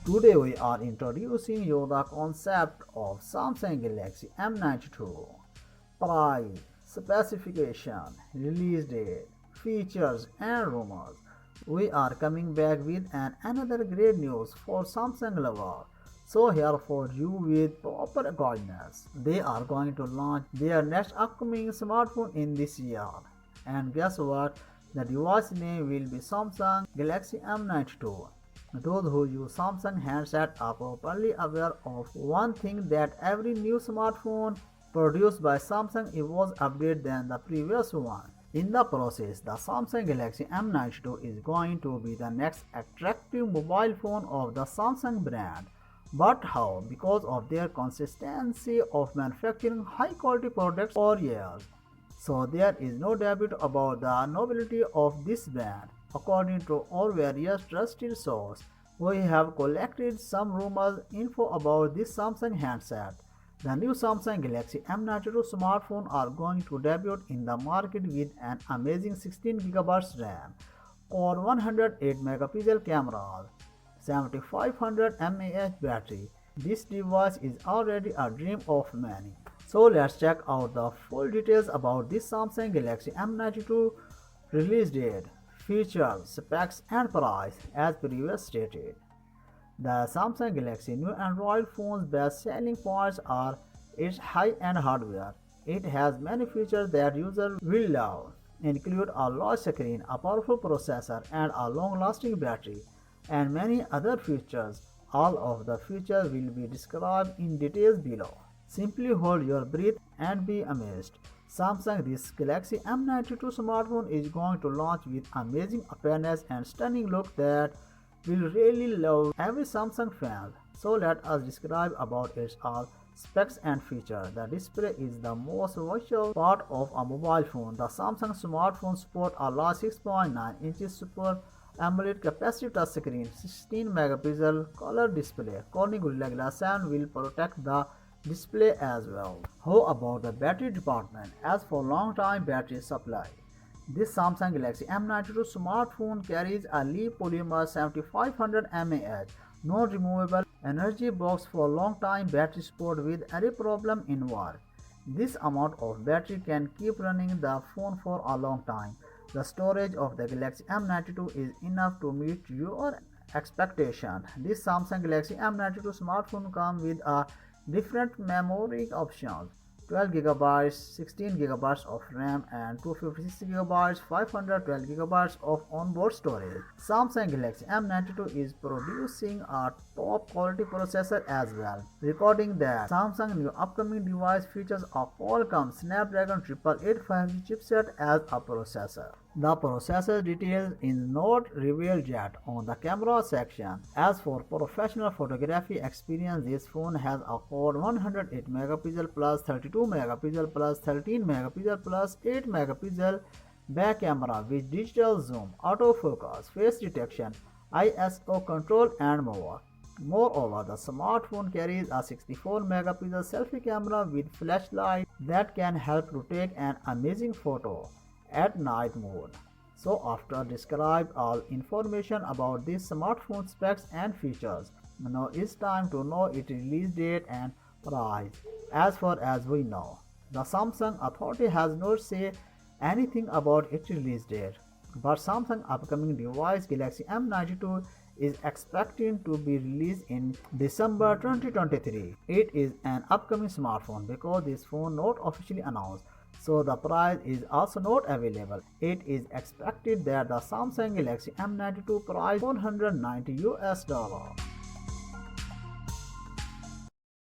Today we are introducing you the concept of Samsung Galaxy M92. Price, specification, release date, features and rumors. We are coming back with another great news for Samsung lovers. So here for you with proper guidance. They are going to launch their next upcoming smartphone in this year. And guess what? The device name will be Samsung Galaxy M92. Those who use Samsung handset are properly aware of one thing, that every new smartphone produced by Samsung evolves updated than the previous one. In the process, the Samsung Galaxy M92 is going to be the next attractive mobile phone of the Samsung brand. But how? Because of their consistency of manufacturing high quality products for years. So there is no debate about the nobility of this brand. According to all various trusted sources, we have collected some rumors info about this Samsung handset. The new Samsung Galaxy M92 smartphone are going to debut in the market with an amazing 16GB RAM, or 108 megapixel cameras, 7500 mAh battery. This device is already a dream of many. So let's check out the full details about this Samsung Galaxy M92 release date, features, specs and price as previously stated. The Samsung Galaxy new Android phone's best selling points are its high-end hardware. It has many features that users will love, include a large screen, a powerful processor and a long-lasting battery, and many other features. All of the features will be described in details below. Simply hold your breath and be amazed. This Galaxy M92 smartphone is going to launch with amazing appearance and stunning look that will really love every Samsung fan. So let us describe about its all specs and features. The display is the most vital part of a mobile phone. The Samsung smartphone supports a large 6.9 inches Super AMOLED capacitive touchscreen, 16 megapixel color display. Corning Gorilla Glass 7 will protect the display as well. How about the battery department? As for long time battery supply, this Samsung Galaxy M92 smartphone carries a LiPo polymer 7500 mAh non-removable energy box for long time battery support with any problem in work. This amount of battery can keep running the phone for a long time. The storage of the Galaxy M92 is enough to meet your expectation. This Samsung Galaxy M92 smartphone comes with a different memory options: 12GB, 16GB of RAM and 256GB, 512GB of onboard storage. Samsung Galaxy M92 is producing a top quality processor as well. Recording that Samsung new upcoming device features a Qualcomm Snapdragon 888 5G chipset as a processor. The processor details is not revealed yet on the camera section. As for professional photography experience, this phone has a quad 108 megapixel plus 32 megapixel plus 13 megapixel plus 8 megapixel back camera with digital zoom, autofocus, face detection, ISO control and more. Moreover, the smartphone carries a 64 megapixel selfie camera with flashlight that can help to take an amazing photo at night mode. So after describe all information about this smartphone specs and features, now it's time to know its release date and price. As far as we know, the Samsung authority has not said anything about its release date, but Samsung upcoming device Galaxy M92 is expected to be released in December 2023. It is an upcoming smartphone because this phone not officially announced, so the price is also not available. It is expected that the Samsung Galaxy M92 price $490.